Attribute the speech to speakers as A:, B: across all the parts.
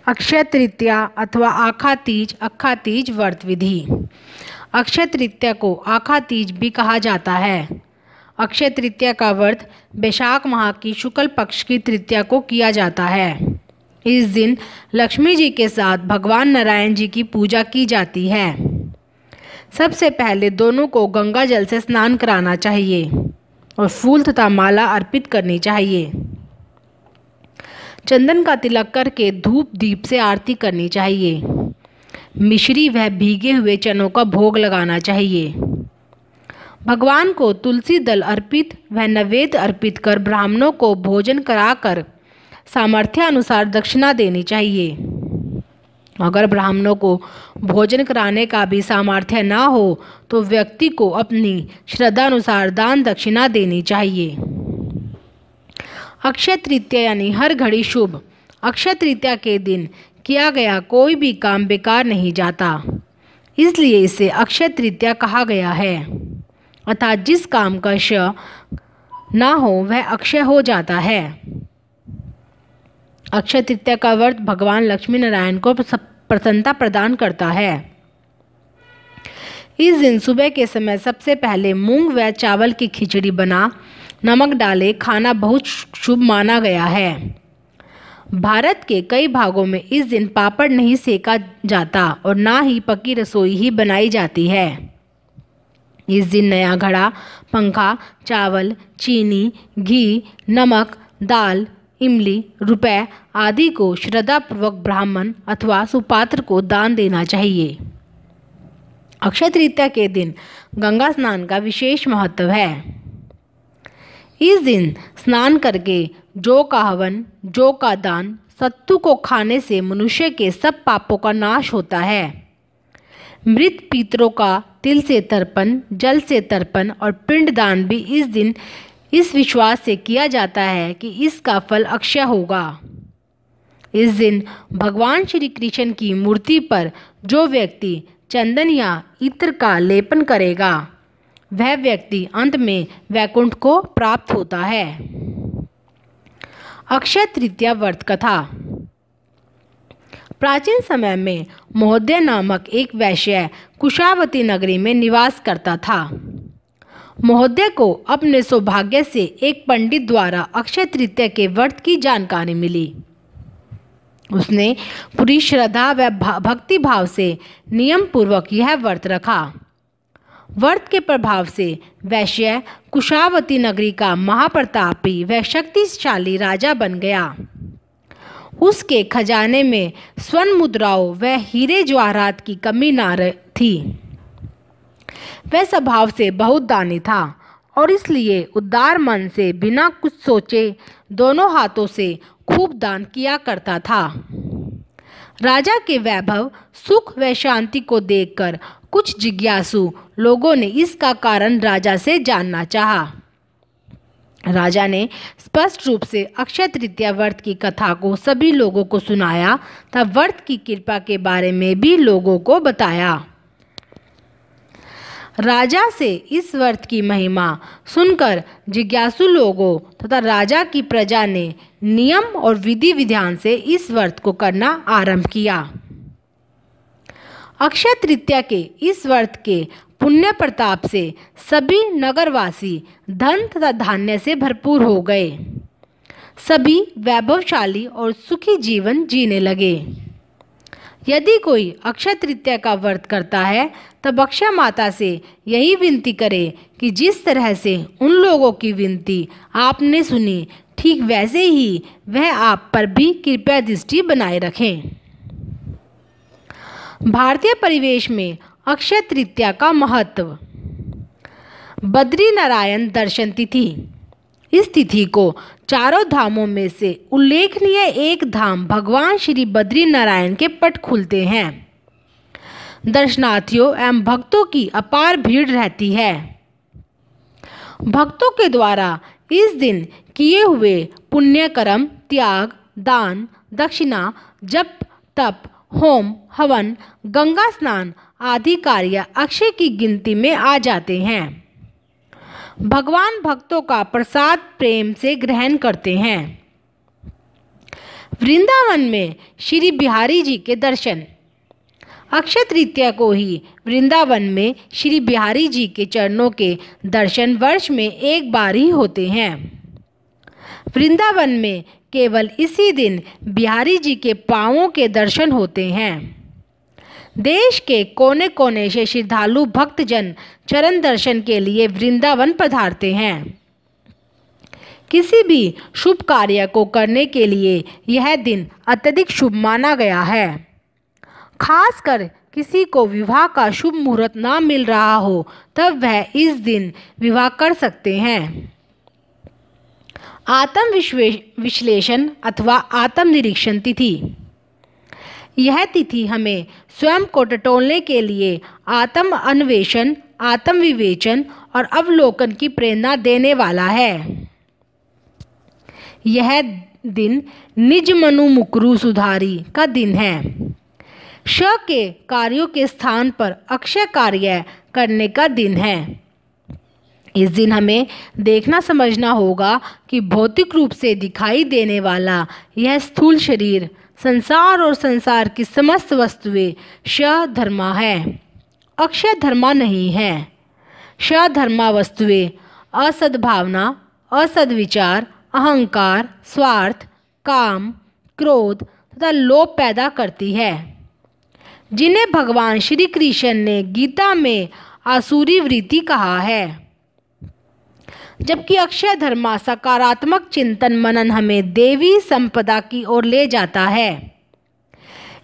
A: अक्षय तृतीया अथवा आखा तीज व्रत विधि। अक्षय तृतीया को आखा तीज भी कहा जाता है। अक्षय तृतीया का व्रत वैशाख माह की शुक्ल पक्ष की तृतीया को किया जाता है। इस दिन लक्ष्मी जी के साथ भगवान नारायण जी की पूजा की जाती है। सबसे पहले दोनों को गंगा जल से स्नान कराना चाहिए और फूल तथा माला अर्पित करनी चाहिए। चंदन का तिलक करके धूप दीप से आरती करनी चाहिए। मिश्री व भीगे हुए चनों का भोग लगाना चाहिए। भगवान को तुलसी दल अर्पित व नैवेद्य अर्पित कर ब्राह्मणों को भोजन कराकर सामर्थ्य अनुसार दक्षिणा देनी चाहिए। अगर ब्राह्मणों को भोजन कराने का भी सामर्थ्य ना हो तो व्यक्ति को अपनी श्रद्धा अनुसार दान दक्षिणा देनी चाहिए। अक्षय तृतीया यानी हर घड़ी शुभ। अक्षय तृतीया के दिन किया गया कोई भी काम बेकार नहीं जाता, इसलिए इसे अक्षय तृतीया कहा गया है। अर्थात जिस काम का क्षय ना हो वह अक्षय हो जाता है। अक्षय तृतीया का व्रत भगवान लक्ष्मी नारायण को प्रसन्नता प्रदान करता है। इस दिन सुबह के समय सबसे पहले मूंग व चावल की खिचड़ी बना नमक डाले खाना बहुत शुभ माना गया है। भारत के कई भागों में इस दिन पापड़ नहीं सेका जाता और ना ही पकी रसोई ही बनाई जाती है। इस दिन नया घड़ा, पंखा, चावल, चीनी, घी, नमक, दाल, इमली, रुपए आदि को श्रद्धापूर्वक ब्राह्मण अथवा सुपात्र को दान देना चाहिए। अक्षय तृतीया के दिन गंगा स्नान का विशेष महत्व है। इस दिन स्नान करके जौ का हवन, जौ का दान, सत्तू को खाने से मनुष्य के सब पापों का नाश होता है। मृत पितरों का तिल से तर्पण, जल से तर्पण और पिंड दान भी इस दिन इस विश्वास से किया जाता है कि इसका फल अक्षय होगा। इस दिन भगवान श्री कृष्ण की मूर्ति पर जो व्यक्ति चंदन या इत्र का लेपन करेगा वह व्यक्ति अंत में वैकुंठ को प्राप्त होता है। अक्षय तृतीया व्रत कथा। प्राचीन समय में महोदय नामक एक वैश्य कुशावती नगरी में निवास करता था। महोदय को अपने सौभाग्य से एक पंडित द्वारा अक्षय तृतीया के व्रत की जानकारी मिली। उसने पूरी श्रद्धा व भक्ति भाव से नियम पूर्वक यह व्रत रखा। व्रत के प्रभाव से वैश्य कुशावती नगरी का महाप्रतापी व शक्तिशाली राजा बन गया। उसके खजाने में स्वर्ण मुद्राओं व हीरे जवाहरात की कमी न थी। वह स्वभाव से बहुत दानी था और इसलिए उदार मन से बिना कुछ सोचे दोनों हाथों से खूब दान किया करता था। राजा के वैभव, सुख व शांति को देखकर कुछ जिज्ञासु लोगों ने इसका कारण राजा से जानना चाहा। राजा ने स्पष्ट रूप से अक्षय तृतीया व्रत की कथा को सभी लोगों को सुनाया तथा व्रत की कृपा के बारे में भी लोगों को बताया। राजा से इस व्रत की महिमा सुनकर जिज्ञासु लोगों तथा राजा की प्रजा ने नियम और विधि विधान से इस व्रत को करना आरंभ किया। अक्षय तृतीया के इस व्रत के पुण्य प्रताप से सभी नगरवासी धन तथा धान्य से भरपूर हो गए। सभी वैभवशाली और सुखी जीवन जीने लगे। यदि कोई अक्षय तृतीया का व्रत करता है तब अक्षय माता से यही विनती करे कि जिस तरह से उन लोगों की विनती आपने सुनी ठीक वैसे ही वह आप पर भी कृपा दृष्टि बनाए रखें। भारतीय परिवेश में अक्षय तृतीया का महत्व। बद्री नारायण दर्शन तिथि। इस तिथि को चारों धामों में से उल्लेखनीय एक धाम भगवान श्री बद्री नारायण के पट खुलते हैं। दर्शनार्थियों एवं भक्तों की अपार भीड़ रहती है। भक्तों के द्वारा इस दिन किए हुए पुण्य कर्म, त्याग, दान, दक्षिणा, जप, तप, होम, हवन, गंगा स्नान आदि कार्य अक्षय की गिनती में आ जाते हैं। भगवान भक्तों का प्रसाद प्रेम से ग्रहण करते हैं। वृंदावन में श्री बिहारी जी के दर्शन। अक्षय तृतीया को ही वृंदावन में श्री बिहारी जी के चरणों के दर्शन वर्ष में एक बार ही होते हैं। वृंदावन में केवल इसी दिन बिहारी जी के पांवों के दर्शन होते हैं। देश के कोने कोने से श्रद्धालु भक्तजन चरण दर्शन के लिए वृंदावन पधारते हैं। किसी भी शुभ कार्य को करने के लिए यह दिन अत्यधिक शुभ माना गया है। खासकर किसी को विवाह का शुभ मुहूर्त ना मिल रहा हो तब वह इस दिन विवाह कर सकते हैं। आत्म विश्लेषण अथवा आत्म निरीक्षण तिथि। यह तिथि हमें स्वयं को टटोलने के लिए आत्म अन्वेषण, आत्म विवेचन और अवलोकन की प्रेरणा देने वाला है। यह दिन निज मनु मुकुरु सुधारी का दिन है। श के कार्यों के स्थान पर अक्षय कार्य करने का दिन है। इस दिन हमें देखना समझना होगा कि भौतिक रूप से दिखाई देने वाला यह स्थूल शरीर संसार और संसार की समस्त वस्तुएं श धर्मा है, अक्षय धर्मा नहीं है। श धर्मा वस्तुएं असद्भावना, असद्विचार, अहंकार, स्वार्थ, काम, क्रोध तथा लोभ पैदा करती है, जिन्हें भगवान श्री कृष्ण ने गीता में आसुरी वृत्ति कहा है। जबकि अक्षय धर्मा सकारात्मक चिंतन मनन हमें देवी संपदा की ओर ले जाता है।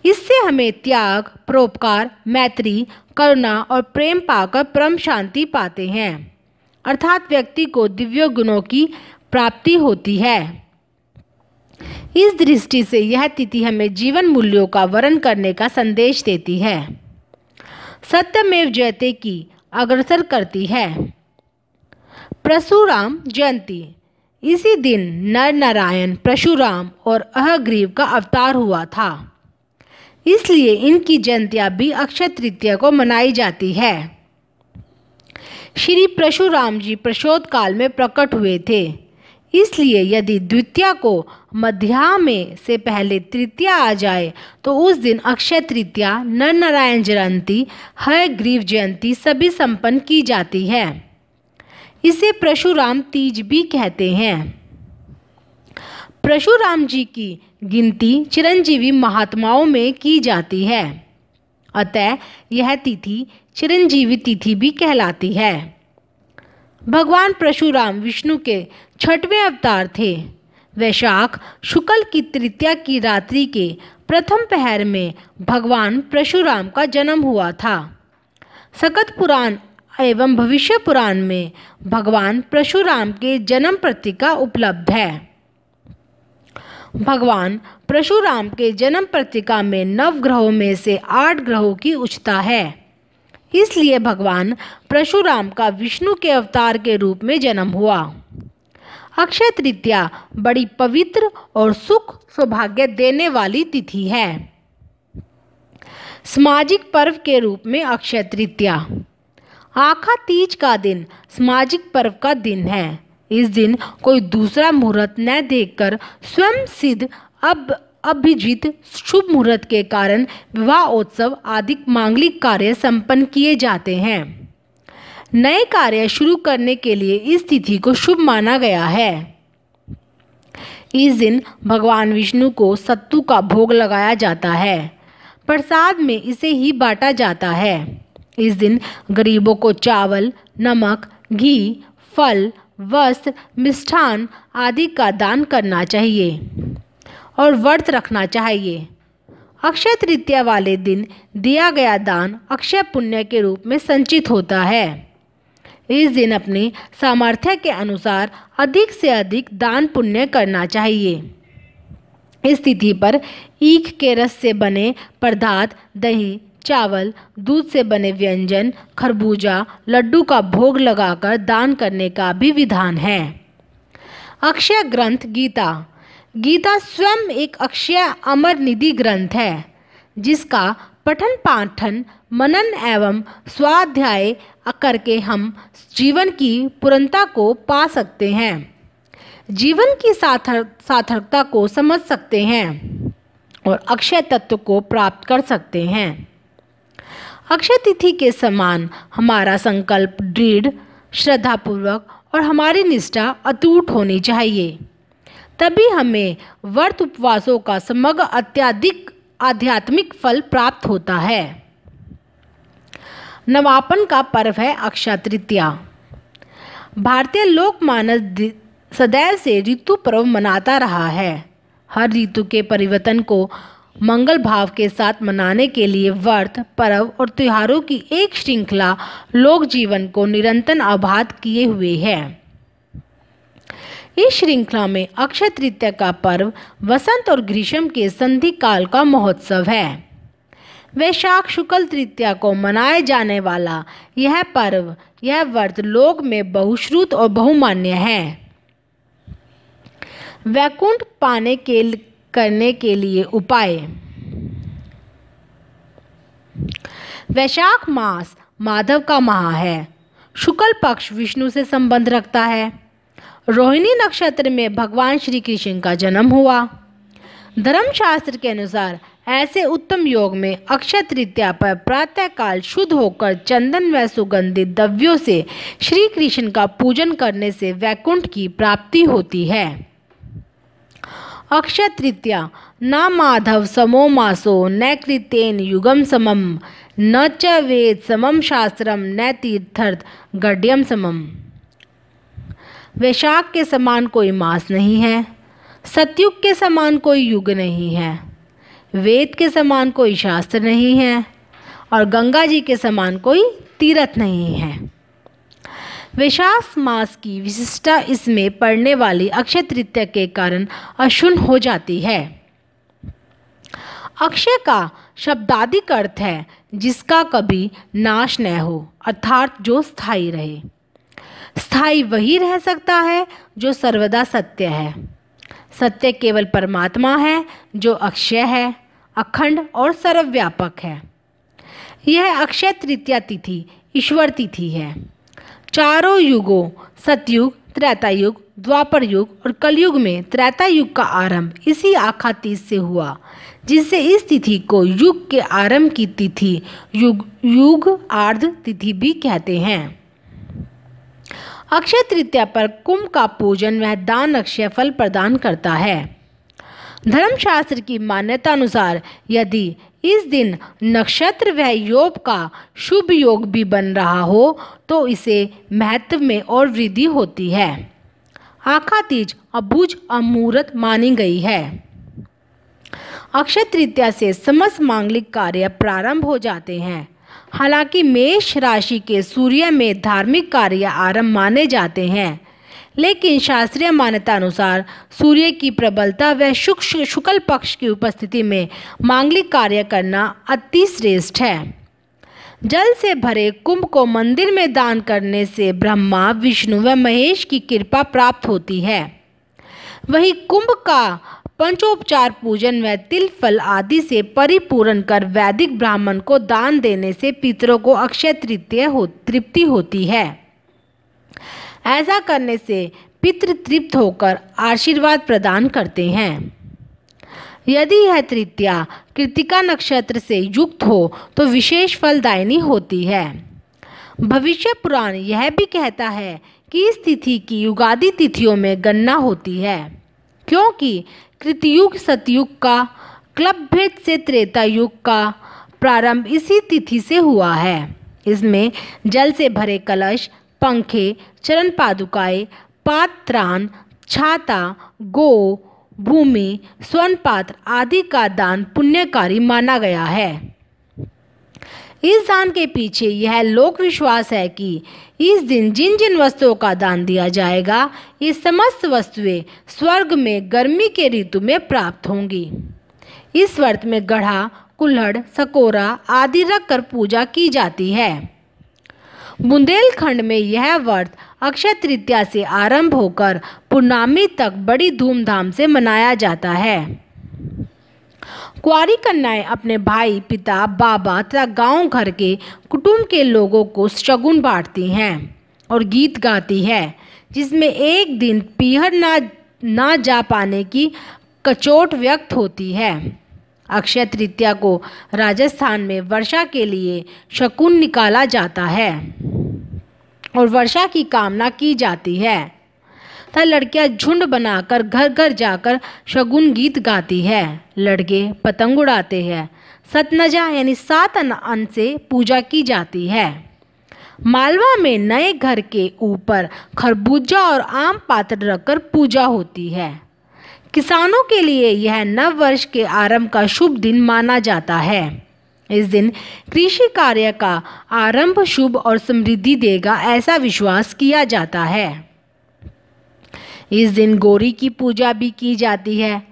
A: इससे हमें त्याग, परोपकार, मैत्री, करुणा और प्रेम पाकर परम शांति पाते हैं, अर्थात व्यक्ति को दिव्य गुणों की प्राप्ति होती है। इस दृष्टि से यह तिथि हमें जीवन मूल्यों का वर्ण करने का संदेश देती है, सत्यमेव जयते की अग्रसर करती है। परशुराम जयंती। इसी दिन नर नारायण परशुराम और अहग्रीव का अवतार हुआ था, इसलिए इनकी जयंतियाँ भी अक्षय तृतीया को मनाई जाती है। श्री परशुराम जी प्रशोध काल में प्रकट हुए थे, इसलिए यदि द्वितीया को मध्या में से पहले तृतीया आ जाए तो उस दिन अक्षय तृतीया, नर नारायण जयंती, हयग्रीव जयंती सभी संपन्न की जाती है। इसे परशुराम तीज भी कहते हैं। परशुराम जी की गिनती चिरंजीवी महात्माओं में की जाती है, अतः यह तिथि चिरंजीवी तिथि भी कहलाती है। भगवान परशुराम विष्णु के 6वें अवतार थे। वैशाख शुक्ल की तृतीया की रात्रि के प्रथम पहर में भगवान परशुराम का जन्म हुआ था। सकत पुराण एवं भविष्य पुराण में भगवान परशुराम के जन्म पत्रिका उपलब्ध है। भगवान परशुराम के जन्म पत्रिका में 9 ग्रहों में से 8 ग्रहों की उच्चता है, इसलिए भगवान परशुराम का विष्णु के अवतार के रूप में जन्म हुआ। अक्षय तृतीया बड़ी पवित्र और सुख सौभाग्य देने वाली तिथि है। सामाजिक पर्व के रूप में अक्षय तृतीया। आखा तीज का दिन सामाजिक पर्व का दिन है। इस दिन कोई दूसरा मुहूर्त न देखकर स्वयं सिद्ध अभिजित शुभ मुहूर्त के कारण विवाह उत्सव आदि मांगलिक कार्य संपन्न किए जाते हैं। नए कार्य शुरू करने के लिए इस तिथि को शुभ माना गया है। इस दिन भगवान विष्णु को सत्तू का भोग लगाया जाता है। प्रसाद में इसे ही बांटा जाता है। इस दिन गरीबों को चावल, नमक, घी, फल, वस्त्र, मिष्ठान आदि का दान करना चाहिए और व्रत रखना चाहिए। अक्षय तृतीया वाले दिन दिया गया दान अक्षय पुण्य के रूप में संचित होता है। इस दिन अपने सामर्थ्य के अनुसार अधिक से अधिक दान पुण्य करना चाहिए। इस तिथि पर ईख के रस से बने पदार्थ, दही, चावल, दूध से बने व्यंजन, खरबूजा, लड्डू का भोग लगाकर दान करने का भी विधान है। अक्षय ग्रंथ गीता। गीता स्वयं एक अक्षय अमर निधि ग्रंथ है, जिसका पठन पाठन मनन एवं स्वाध्याय करके हम जीवन की पूर्णता को पा सकते हैं। जीवन की सार्थकता को समझ सकते हैं और अक्षय तत्व को प्राप्त कर सकते हैं। अक्षय तिथि के समान हमारा संकल्प दृढ़, श्रद्धापूर्वक और हमारी निष्ठा अटूट होनी चाहिए। तभी हमें व्रत उपवासों का समग्र अत्यधिक आध्यात्मिक फल प्राप्त होता है। नवापन का पर्व है अक्षय तृतीया। भारतीय लोकमानस सदैव से ऋतु पर्व मनाता रहा है। हर ऋतु के परिवर्तन को मंगल भाव के साथ मनाने के लिए व्रत, पर्व और त्योहारों की एक श्रृंखला लोक जीवन को निरंतर आबाद किए हुए है। इस श्रृंखला में अक्षय तृतीया का पर्व वसंत और ग्रीष्म के संधि काल का महोत्सव है। वैशाख शुक्ल तृतीया को मनाए जाने वाला यह पर्व, यह व्रत लोक में बहुश्रुत और बहुमान्य है। वैकुंठ पाने करने के लिए उपाय। वैशाख मास माधव का माह है। शुक्ल पक्ष विष्णु से संबंध रखता है। रोहिणी नक्षत्र में भगवान श्री कृष्ण का जन्म हुआ। धर्मशास्त्र के अनुसार ऐसे उत्तम योग में अक्षय तृतीया पर प्रातःकाल शुद्ध होकर चंदन व सुगंधित द्रव्यों से श्री कृष्ण का पूजन करने से वैकुंठ की प्राप्ति होती है। अक्षय तृतीया न माधव समो मासो न कृतेन युगम समम न च वेद समम शास्त्रम न तीर्थर्थ गड्यम समम। वैशाख के समान कोई मास नहीं है, सतयुग के समान कोई युग नहीं है, वेद के समान कोई शास्त्र नहीं है और गंगा जी के समान कोई तीर्थ नहीं है। वैशाख मास की विशिष्टता इसमें पड़ने वाली अक्षय तृतीया के कारण अक्षुण्ण हो जाती है। अक्षय का शब्दाधिक अर्थ है जिसका कभी नाश न हो, अर्थात जो स्थायी रहे। स्थायी वही रह सकता है जो सर्वदा सत्य है। सत्य केवल परमात्मा है जो अक्षय है, अखंड और सर्वव्यापक है। यह अक्षय तृतीया तिथि ईश्वर तिथि है। चारों युगों सतयुग, त्रेता युग, द्वापर युग और कलयुग में त्रेता युग का आरंभ इसी आखा तीज से हुआ, जिससे इस तिथि को युग के आरंभ की तिथि युग आर्ध तिथि भी कहते हैं। अक्षय तृतीया पर कुंभ का पूजन व दान अक्षय फल प्रदान करता है। धर्मशास्त्र की मान्यता अनुसार यदि इस दिन नक्षत्र व योग का शुभ योग भी बन रहा हो तो इसे महत्व में और वृद्धि होती है। आखा तीज अभुज अमूर्त मानी गई है। अक्षय तृतीया से समस्त मांगलिक कार्य प्रारंभ हो जाते हैं। हालांकि मेष राशि के सूर्य में धार्मिक कार्य आरंभ माने जाते हैं, लेकिन शास्त्रीय मान्यता अनुसार सूर्य की प्रबलता व शुक्ल पक्ष की उपस्थिति में मांगलिक कार्य करना अति श्रेष्ठ है। जल से भरे कुंभ को मंदिर में दान करने से ब्रह्मा, विष्णु व महेश की कृपा प्राप्त होती है। वही कुंभ का पंचोपचार पूजन व तिल फल आदि से परिपूर्ण कर वैदिक ब्राह्मण को दान देने से पितरों को अक्षय तृप्ति होती है। ऐसा करने से पितृ तृप्त होकर आशीर्वाद प्रदान करते हैं। यदि यह तृतीया कृतिका नक्षत्र से युक्त हो तो विशेष फलदायिनी होती है। भविष्य पुराण यह भी कहता है कि इस तिथि की युगादि तिथियों में गणना होती है, क्योंकि कृतयुग सतयुग का क्लब भेद से त्रेता युग का प्रारंभ इसी तिथि से हुआ है। इसमें जल से भरे कलश, पंखे, चरण पादुकाएं, पात्रान, छाता, गो, भूमि, स्वर्ण पात्र आदि का दान पुण्यकारी माना गया है। इस दान के पीछे यह लोक विश्वास है कि इस दिन जिन जिन वस्तुओं का दान दिया जाएगा, ये समस्त वस्तुएं स्वर्ग में गर्मी के ऋतु में प्राप्त होंगी। इस व्रत में गढ़ा, कुल्हड़, सकोरा आदि रखकर पूजा की जाती है। बुंदेलखंड में यह व्रत अक्षय तृतीया से आरंभ होकर पूर्णिमा तक बड़ी धूमधाम से मनाया जाता है। कुंवारी कन्याएं अपने भाई, पिता, बाबा तथा गांव घर के कुटुंब के लोगों को शगुन बांटती हैं और गीत गाती है, जिसमें एक दिन पीहर ना जा पाने की कचोट व्यक्त होती है। अक्षय तृतीया को राजस्थान में वर्षा के लिए शकुन निकाला जाता है और वर्षा की कामना की जाती है तथा लड़कियां झुंड बनाकर घर घर जाकर शगुन गीत गाती है। लड़के पतंग उड़ाते हैं। सतनजा यानी 7 अन्न से पूजा की जाती है। मालवा में नए घर के ऊपर खरबूजा और आम पात्र रखकर पूजा होती है। किसानों के लिए यह नव वर्ष के आरंभ का शुभ दिन माना जाता है। इस दिन कृषि कार्य का आरंभ शुभ और समृद्धि देगा, ऐसा विश्वास किया जाता है। इस दिन गौरी की पूजा भी की जाती है।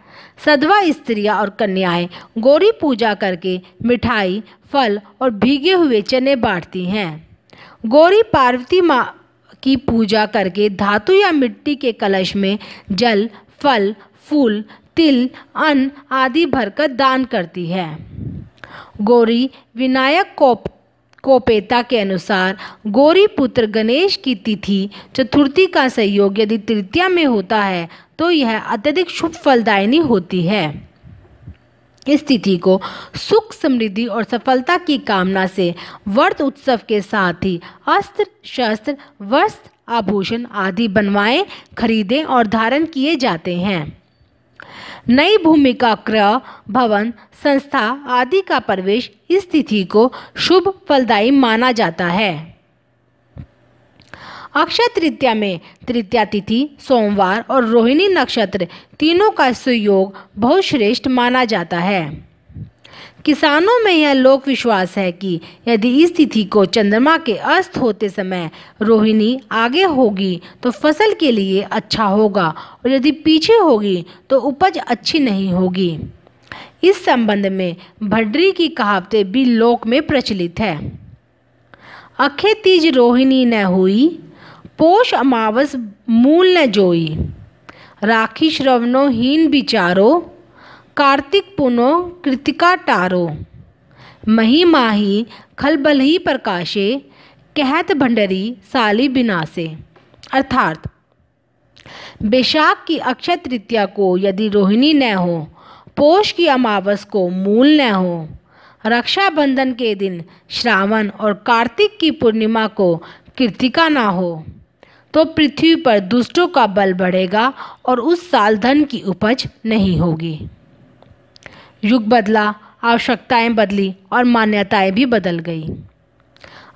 A: सधवा स्त्रियां और कन्याएं गौरी पूजा करके मिठाई, फल और भीगे हुए चने बांटती हैं। गौरी पार्वती माँ की पूजा करके धातु या मिट्टी के कलश में जल, फल, फूल, तिल, अन्न आदि भरकर दान करती है। गौरी विनायक कोपेता के अनुसार गौरी पुत्र गणेश की तिथि चतुर्थी का संयोग यदि तृतीया में होता है तो यह अत्यधिक शुभ फलदायिनी होती है। इस तिथि को सुख, समृद्धि और सफलता की कामना से व्रत उत्सव के साथ ही अस्त्र, शस्त्र, वस्त्र, आभूषण आदि बनवाए, खरीदे और धारण किए जाते हैं। नई भूमि का क्रय, भवन, संस्था आदि का प्रवेश इस तिथि को शुभ फलदायी माना जाता है। अक्षय तृतीया में तृतीया तिथि, सोमवार और रोहिणी नक्षत्र तीनों का सुयोग बहुत श्रेष्ठ माना जाता है। किसानों में यह लोक विश्वास है कि यदि इस तिथि को चंद्रमा के अस्त होते समय रोहिणी आगे होगी तो फसल के लिए अच्छा होगा और यदि पीछे होगी तो उपज अच्छी नहीं होगी। इस संबंध में भड्री की कहावतें भी लोक में प्रचलित है। अखे तीज रोहिणी न हुई, पोष अमावस मूल न जोई, राखी श्रवणो हीन विचारो, कार्तिक पुनो कृतिका टारो, मही माही खलबलही प्रकाशे, कहत भंडरी साली बिनासे। अर्थात बैशाख की अक्षय तृतीया को यदि रोहिणी न हो, पोष की अमावस को मूल न हो, रक्षाबंधन के दिन श्रावण और कार्तिक की पूर्णिमा को कृतिका ना हो तो पृथ्वी पर दुष्टों का बल बढ़ेगा और उस साल धन की उपज नहीं होगी। युग बदला, आवश्यकताएं बदली और मान्यताएं भी बदल गई।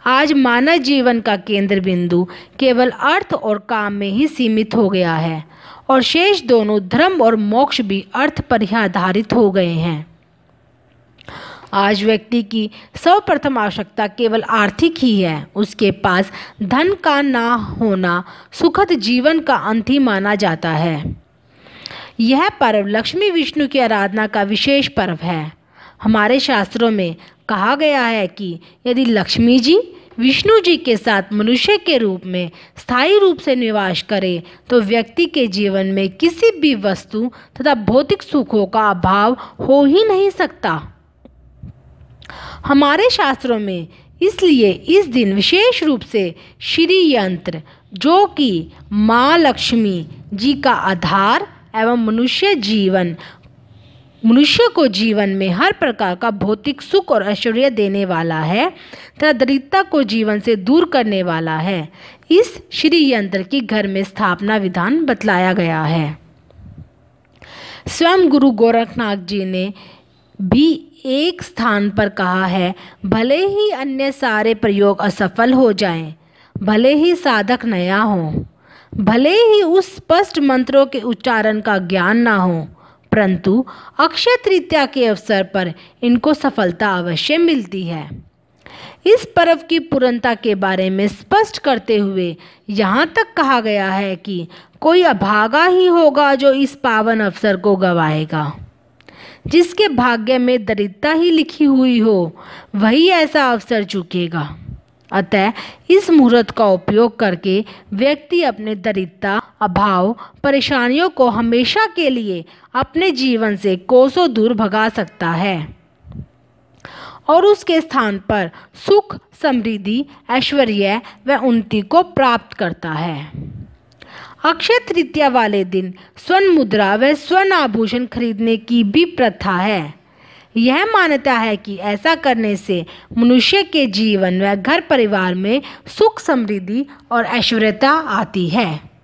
A: आज मानव जीवन का केंद्र बिंदु केवल अर्थ और काम में ही सीमित हो गया है और शेष दोनों धर्म और मोक्ष भी अर्थ पर ही आधारित हो गए हैं। आज व्यक्ति की सर्वप्रथम आवश्यकता केवल आर्थिक ही है। उसके पास धन का ना होना सुखद जीवन का अंत ही माना जाता है। यह पर्व लक्ष्मी विष्णु की आराधना का विशेष पर्व है। हमारे शास्त्रों में कहा गया है कि यदि लक्ष्मी जी विष्णु जी के साथ मनुष्य के रूप में स्थायी रूप से निवास करे तो व्यक्ति के जीवन में किसी भी वस्तु तथा भौतिक सुखों का अभाव हो ही नहीं सकता। हमारे शास्त्रों में इसलिए इस दिन विशेष रूप से श्री यंत्र, जो कि माँ लक्ष्मी जी का आधार एवं मनुष्य को जीवन में हर प्रकार का भौतिक सुख और ऐश्वर्य देने वाला है तथा दरिद्रता को जीवन से दूर करने वाला है, इस श्री यंत्र की घर में स्थापना विधान बतलाया गया है। स्वयं गुरु गोरखनाथ जी ने भी एक स्थान पर कहा है, भले ही अन्य सारे प्रयोग असफल हो जाएं, भले ही साधक नया हो, भले ही उस स्पष्ट मंत्रों के उच्चारण का ज्ञान ना हो, परंतु अक्षय तृतीया के अवसर पर इनको सफलता अवश्य मिलती है। इस पर्व की पूर्णता के बारे में स्पष्ट करते हुए यहाँ तक कहा गया है कि कोई अभागा ही होगा जो इस पावन अवसर को गवाएगा। जिसके भाग्य में दरिद्रता ही लिखी हुई हो वही ऐसा अवसर चूकेगा। अतः इस मुहूर्त का उपयोग करके व्यक्ति अपने दरिद्रता, अभाव, परेशानियों को हमेशा के लिए अपने जीवन से कोसों दूर भगा सकता है और उसके स्थान पर सुख, समृद्धि, ऐश्वर्य व उन्नति को प्राप्त करता है। अक्षय तृतीया वाले दिन स्वर्ण मुद्रा व स्वर्ण आभूषण खरीदने की भी प्रथा है। यह मान्यता है कि ऐसा करने से मनुष्य के जीवन व घर परिवार में सुख समृद्धि और ऐश्वर्यता आती है।